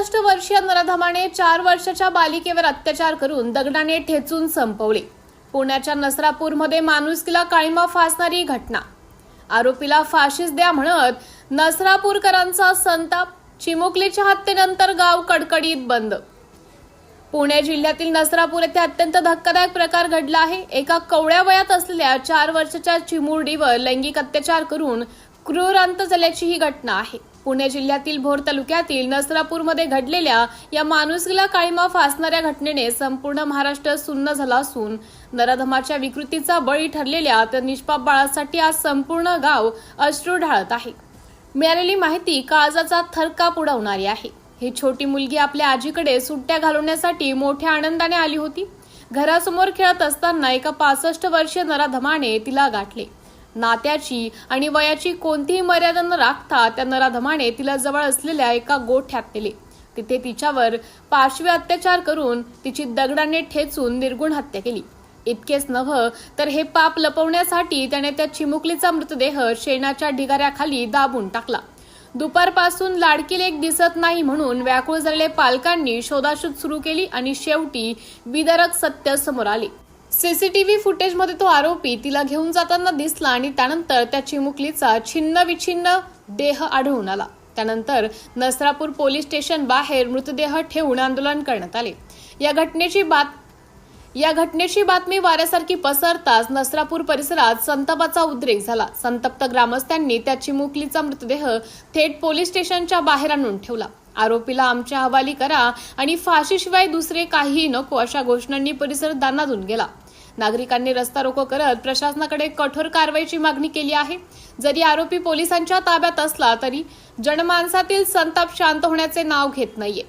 65 वर्षीय नराधमाने 4 वर्षाच्या बालिकेवर अत्याचार करून दगडाने ठेचून संपवले। पुण्याच्या नसरापूरमध्ये माणुसकीला काळिमा फासणारी घटना। आरोपीला फाशीच द्या म्हणत नसरापूरकरांचा संताप। चिमुकलीच्या हत्येनंतर गाव कडकडीत बंद। पुणे जिल्ह्यातील नसरापूर येथे अत्यंत धक्कादायक प्रकार घडला आहे। एका कवळ्या वयात असलेल्या 4 वर्षाच्या चिमुरडीवर लैंगिक अत्याचार करून क्रूर अंत झाल्याची ही घटना आहे। पुणे जिल्ह्यातील भोर तालुक्यातील नसरापूरमध्ये घडलेल्या या माणुसकीला काळिमा फासणाऱ्या घटनेने संपूर्ण महाराष्ट्र सुन्न झाला असून नराधमाच्या विकृतीचा बळी ठरलेल्या त्या निष्पाप बाळासाठी आज संपूर्ण गाव अश्रू ढाळत आहे। मिळालेली माहिती काळजाचा थरकाप उडवणारी आहे। ही छोटी मुलगी आपल्या आजीकडे सुट्ट्या घालवण्यासाठी मोठ्या आनंदाने आली होती। घरासमोर खेळत असताना एका 65 वर्षीय नराधमाने तिला गाठले। नात्याची आणि वयाची कोणतीही मर्यादा न राखता त्या नराधमाने तिला जवळ असलेल्या एका गोठ्यात नेले। तिथे तिच्यावर पाशवी अत्याचार करून तिची दगडाने ठेचून निर्गुण हत्या केली। इतकेच नव्हे तर हे पाप लपवण्यासाठी त्याने त्या चिमुकलीचा मृतदेह शेणाच्या ढिगाऱ्याखाली दाबून टाकला। दुपारपासून लाडकी लेक दिसत नाही म्हणून व्याकुळ झालेल्या पालकांनी शोधाशोध सुरू केली आणि शेवटी विदारक सत्य समोर आले। सीसीटीव्ही फुटेजमध्ये तो आरोपी तिला घेऊन जाताना दिसला आणि त्यानंतर त्या चिमुकलीचा छिन्न विछिन्न देह आढळून आला। त्यानंतर नसरापूर पोलीस स्टेशन बाहेर मृतदेह ठेवून आंदोलन करण्यात आले। या घटनेची बातमी वाऱ्यासारखी पसरताच नसरापूर परिसरात संतापाचा उद्रेक झाला। संतप्त ग्रामस्थांनी त्या चिमुकलीचा मृतदेह थेट पोलीस स्टेशनच्या बाहेर आणून ठेवला। आरोपीला आमच्या हवाली करा आणि फाशीशिवाय दुसरे काहीही नको अशा घोषणांनी परिसर दाणादाण गेला। नागरिकांनी रस्ता रोको करत प्रशासनाकडे कठोर कारवाईची मागणी केली आहे। जरी आरोपी पोलिसांच्या ताब्यात असला तरी जनमानसातील संताप शांत होण्याचे नाव घेत नाहीये।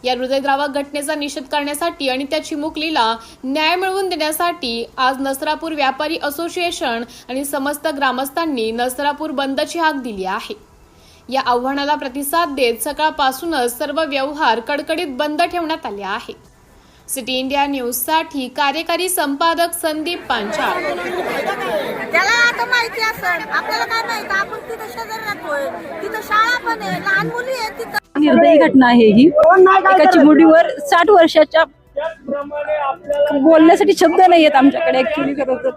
या हृदयद्रावक घटनेचा निषेध करण्यासाठी आणि त्या चिमुकलीला न्याय मिळवून देण्यासाठी आज नसरापूर व्यापारी असोसिएशन आणि समस्त ग्रामस्थांनी नसरापूर बंदची हाक दिली आहे। या आव्हानाला प्रतिसाद देत सकाळपासूनच सर्व व्यवहार कडकडीत बंद ठेवण्यात आले आहे। सिटी इंडिया न्यूज साठी कार्यकारी संपादक संदीप पांचाळ। त्याला आता माहिती असेल, आपल्याला काय माहिती, आपण तिथे शेजारी राहतोय, तिथे शाळा पण आहे, लहान मुली आहेत तिथे। निर्दयी घटना आहे ही। एका चिमुरडीवर 60 वर्षाच्या, बोलण्यासाठी शब्द नाही आहेत आमच्याकडे ऍक्च्युअली खरं तर।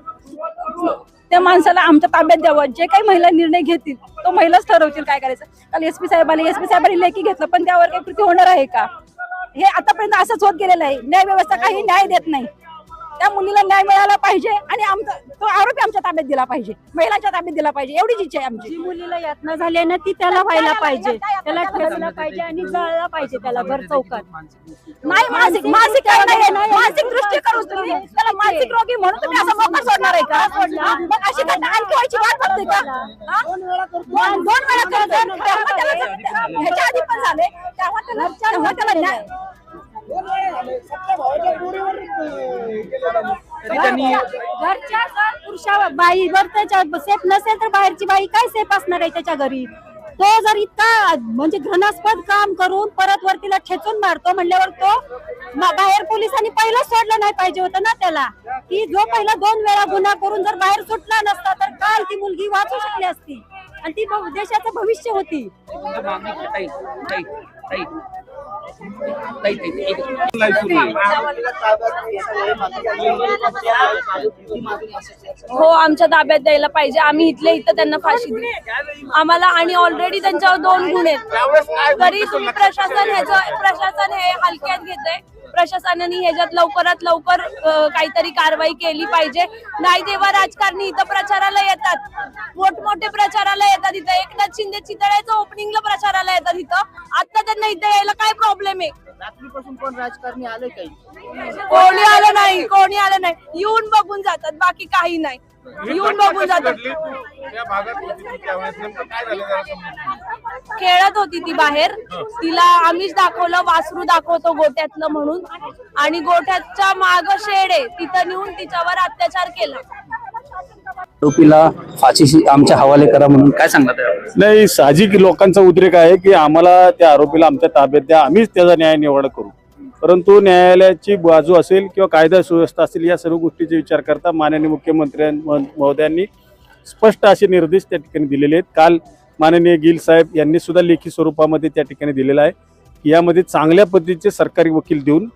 त्या माणसाला आमच्या ताब्यात द्यावं। जे काही महिला निर्णय घेतील तो महिलाच ठरवतील काय करायचं। काल एसपी साहेबांनी लेखी घेतलं, पण त्यावर काही कृती होणार आहे का? हे आतापर्यंत असंच होत गेलेलं आहे। न्याय व्यवस्था काही न्याय देत नाही। त्या मुलीला न्याय मिळाला पाहिजे आणि तो आरोपी आमच्या ताब्यात दिला पाहिजे, महिलांच्या ताब्यात दिला पाहिजे, एवढीच इच्छा आहे आमची। मुलीला यातना झाली ना ती त्याला व्हायला पाहिजे, त्याला ठेवला पाहिजे आणि जळला पाहिजे त्याला भर चौकात। नाही मानसिक मानसिक दृष्टी करू तुम्ही त्याला मानसिक रोगी म्हणून तुम्ही असं मोकार सोडणार आहे का? मग अशी घटना आणखी व्हायची वाट बघते का? 2 वेळा करत ह्याच्या आधी पण झाले, तेव्हा त्याला न्याय घरच्या पुरुषा बाईवर त्याच्या सेफ नसेल तर बाहेरची बाई काय सेफ असणार आहे त्याच्या घरी? तो जर इतका म्हणजे घृणास्पद काम करून परत वरतीला ठेचून मारतो म्हणल्यावर तो बाहेर पोलिसांनी पहिलं सोडलं नाही पाहिजे होतं ना त्याला, की जो पहिला 2 वेळा गुन्हा करून जर बाहेर सुटला नसता तर काल ती मुलगी वाचू शकली असती आणि ती देशाचं भविष्य होती। हो, आमच्या ताब्यात द्यायला पाहिजे। आम्ही इथल्या इथं त्यांना फाशी दिली आम्हाला आणि ऑलरेडी त्यांच्यावर 2 गुन्हे आहेत। तरी तुम्ही प्रशासन हे हलक्यात घेतंय। प्रशासनाने ह्याच्यात लवकरात लवकर काहीतरी कारवाई केली पाहिजे। नाही तेव्हा राजकारणी इथं प्रचाराला येतात, मोठमोठे प्रचाराला येतात। इथं एकनाथ शिंदे चितळ्याचं ओपनिंगला प्रचाराला येतात इथं। आता त्यांना इथं यायला काय प्रॉब्लेम आहे? रात्रीपासून कोण राजकारणी आले काही? कोणी आलं नाही। येऊन बघून जातात, बाकी काही नाही। येऊन बघून जातात। खेळत होती ती बाहेर, तिला आम्हीच दाखवलं वासरू दाखवतो गोठ्यातलं म्हणून, आणि गोठ्याच्या माग शेड आहे तिथं नेऊन तिच्यावर अत्याचार केला। आरोपीला फाशी आमच्या हवाले करा म्हणून काय सांगतात? नाही, साहजिक लोकांचा उद्रेक आहे की आम्हाला त्या आरोपीला आमच्या ताब्यात द्या, आम्हीच त्याचा न्याय निवाडा करू। परंतु न्यायालयाची बाजू असेल किंवा कायदा सुव्यवस्था असेल या सर्व गोष्टीचा विचार करता माननीय मुख्यमंत्री महोदयांनी स्पष्ट असे निर्देश त्या ठिकाणी दिलेले आहेत। काल माननीय गिल साहेब यांनी सुद्धा लेखी स्वरूपामध्ये त्या ठिकाणी दिलेला आहे की यामध्ये चांगल्या पद्धतीचे सरकारी वकील देऊन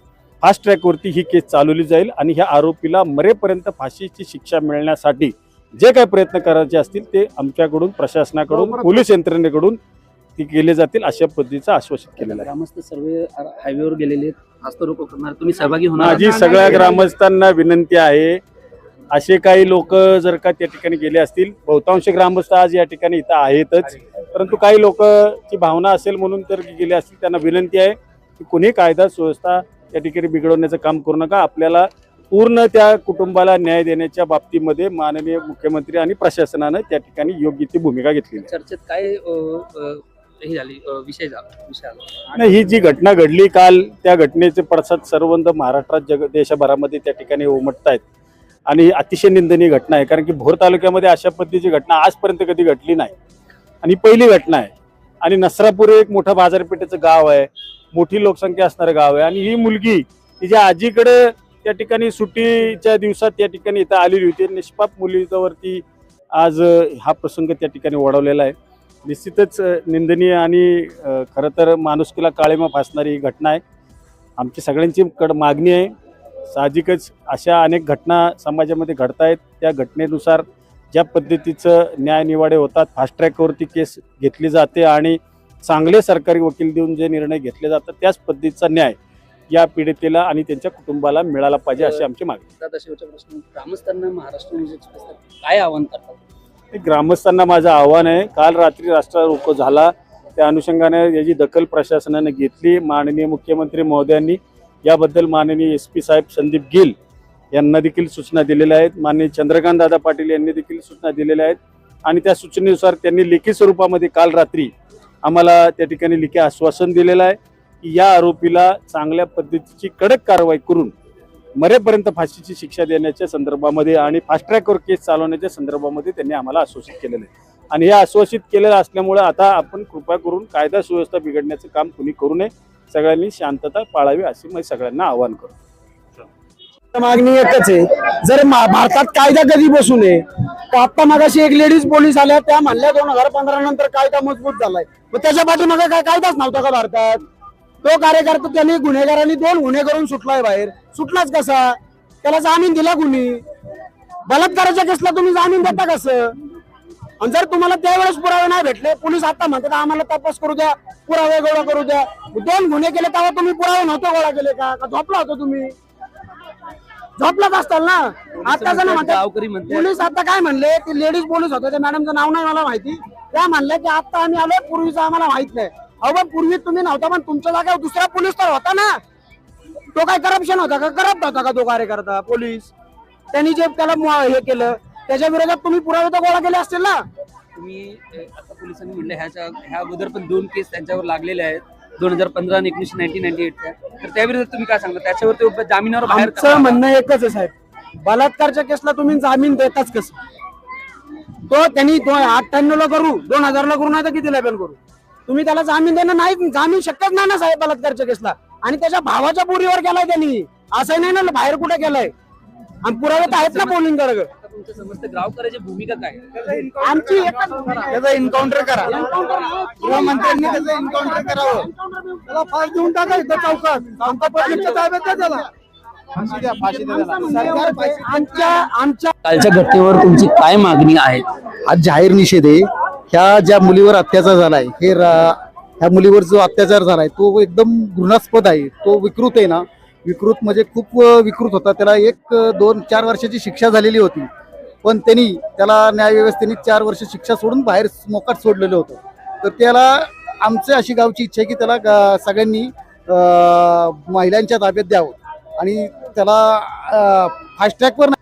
फास्ट ट्रॅकवरती ही केस चालवली जाईल आणि ह्या आरोपीला मरेपर्यंत फाशीची शिक्षा मिळण्यासाठी जे काही प्रयत्न करायचे असतील ते आमच्याकडून, प्रशासनाकडून, पोलीस यंत्रणेकडून ती केले जातील अशा पद्धतीचं आश्वासित केलेलं आहे. ग्रामस्थ सर्व हायवेवर गेलेले आहेत, रास्तारोको करणार, तुम्ही सहभागी होणार? माझी सगळ्या ग्रामस्थांना विनंती आहे, असे काही लोक जर का त्या ठिकाणी गेले असतील, बहुतांश ग्रामस्थ आज या ठिकाणी इथं आहेतच, परंतु काही लोकची भावना असेल म्हणून तर गेले असतील, त्यांना विनंती आहे की कोणी कायदा सुव्यवस्था त्या ठिकाणी बिघडवण्याचं काम करू नका. आपल्याला पूर्ण त्या कुटुंबाला न्याय देण्याच्या बाबतीमध्ये माननीय मुख्यमंत्री आणि प्रशासनानं त्या ठिकाणी योग्य ती भूमिका घेतली. चर्चेत काय हे झाली विषय आला? नाही, ही जी घटना घडली काल, त्या घटनेचे पडसाद सर्वंद महाराष्ट्रात, देशभरामध्ये त्या ठिकाणी उमटत आहेत आणि ही अतिशय निंदनीय घटना आहे. कारण की भोर तालुक्यामध्ये अशा पद्धतीची घटना आजपर्यंत कधी घडली नाही आणि पहिली घटना आहे. आणि नसरापूर एक मोठं बाजारपेठेचं गाव आहे, मोठी लोकसंख्या असणारं गाव आहे आणि ही मुलगी तिच्या आजीकडे त्या ठिकाणी सुट्टीच्या दिवसात त्या ठिकाणी इथं आलेली होती. निष्पाप मुलीवरती आज हा प्रसंग त्या ठिकाणी ओढवलेला आहे. निश्चितच निंदनीय आणि खरं तर माणुसकीला काळिमा फासणारी ही घटना आहे. आमची सगळ्यांची मागणी आहे, साहजिकच अशा अनेक घटना समाजामध्ये घडत आहेत, त्या घटनेनुसार ज्या पद्धतीचं न्यायनिवाडे होतात, फास्ट ट्रॅकवरती केस घेतली जाते आणि चांगले सरकारी वकील देऊन जे निर्णय घेतले जातात त्याच पद्धतीचा न्याय या पीडितेला आणि त्यांच्या कुटुंबाला मिळाला पाहिजे अशी आमची मागणी. दादा, शेवटचा प्रश्न, ग्रामस्थांना महाराष्ट्र न्यूज एक्सप्रेस काय आवाहन करतात? ग्रामस्थांना माझं आव्हान आहे, काल रात्री रास्तारोको झाला, त्या अनुषंगाने याची दखल प्रशासनाने घेतली. माननीय मुख्यमंत्री महोदयांनी याबद्दल माननीय SP साहेब संदीप गिल यांना देखील सूचना दिलेल्या आहेत, माननीय चंद्रकांत दादा पाटील यांनी देखील सूचना दिलेल्या आहेत आणि त्या सूचनेनुसार त्यांनी लेखी स्वरूपामध्ये काल रात्री आम्हाला त्या ठिकाणी लेखी आश्वासन दिलेलं आहे की या आरोपीला चांगल्या पद्धतीची कडक कारवाई करून मरेपर्यंत फाशीची शिक्षा देण्याच्या संदर्भामध्ये आणि फास्ट ट्रॅकवर केस चालवण्याच्या संदर्भामध्ये त्यांनी आम्हाला आश्वासित केलेलं आहे. आणि हे आश्वासित केलेलं असल्यामुळे आता आपण कृपा करून कायदा सुव्यवस्था बिघडण्याचं काम कुणी करू नये, सगळ्यांनी शांतता पाळावी अशी मी सगळ्यांना आवाहन करतो. मागणी एकच आहे, जर भारतात कायदा कधी बसू नये तर आता मगाशी एक लेडीज पोलीस आल्या, त्या म्हणल्या 2015 नंतर कायदा मजबूत झालाय, मग त्याच्या पाठीमागे काय कायदाच नव्हता का भारतात? तो कार्यकर्ता त्यांनी गुन्हेगारांनी 2 गुन्हे करून सुटलाय बाहेर, सुटलाच कसा? त्याला जामीन दिला कुणी? बलात्काराच्या केसला तुम्ही जामीन देता कसं? आणि जर तुम्हाला त्यावेळेस पुरावे नाही भेटले, पोलीस आता म्हणतात आम्हाला तपास करू द्या, पुरावे गोळा करू द्या. 2 गुन्हे केले तेव्हा तुम्ही पुरावे नव्हते गोळा केले का? झोपला होता तुम्ही? झोपलाच असताल ना. आता जण म्हणतात पोलीस, आता काय म्हणले, ती लेडीज पोलीस होते, त्या मॅडमचं नाव नाही मला माहिती, त्या म्हणल्या की आता आम्ही आलो, पूर्वीचं आम्हाला माहित नाही. अहो पूर्वी तुम्ही नव्हता, पण तुमच्या जागेवर दुसरा पोलीस तर होता ना. तो काय करप्शन होता का? करप्ट होता का तो कार्यकर्ता पोलीस? त्यांनी जे त्याला हे केलं त्याच्या विरोधात तुम्ही पुरावे तर गोळा केले असतील ना. तुम्ही आता पोलिसांनी म्हणलं ह्या अगोदर पण 2 केस त्यांच्यावर लागलेले आहेत, 2015 आणि 1998 तर त्याविरोधात तुम्ही काय सांगता? त्याच्यावर जामिनावर बाहेर आमचं म्हणणं एकच आहे साहेब, बलात्कारच्या केसला तुम्ही जामीन देताच कसं? तो त्यांनी 98 ला करू, 2000 ला करू, नाही तर कितीला पण करू, तुम्ही त्याला जामीन देणं नाही, जामीन शक्यच नाही ना साहेब बलात्कारच्या केसला. आणि त्याच्या भावाच्या पुरीवर केलाय त्यांनी, असं नाही ना बाहेर कुठे केलंय, आणि पुरावे तर आहेत ना पोलिंगकडे. तुमचं समजतं गावकऱ्याची भूमिका काय? आमची एकच त्याचा एन्काउंटर करा, गृहमंत्र्यांनी त्याचं एन्काउंटर करावं, त्याला फास देऊन टाकायचं चौकात, आमचा पब्लिकच्या ताब्यात द्या त्याला. आमच्या कालच्या घटनेवर तुमची काय मागणी आहे? आज जाहीर निषेध आहे. ह्या ज्या मुलीवर अत्याचार झालाय, ह्या मुलीवर जो अत्याचार झालाय तो एकदम घृणास्पद आहे. तो विकृत आहे ना, विकृत म्हणजे खूप विकृत होता. त्याला 1, 2, 4 वर्षाची शिक्षा झालेली होती, पण त्याला न्यायव्यवस्थेने 4 वर्ष शिक्षा सोडून बाहेर मोकाट सोडलेलं होतं. तर त्याला आमची अशी गावची इच्छा आहे की त्याला सगळ्यांनी महिलांच्या ताब्यात द्यावं आणि त्याला फास्ट ट्रॅकवर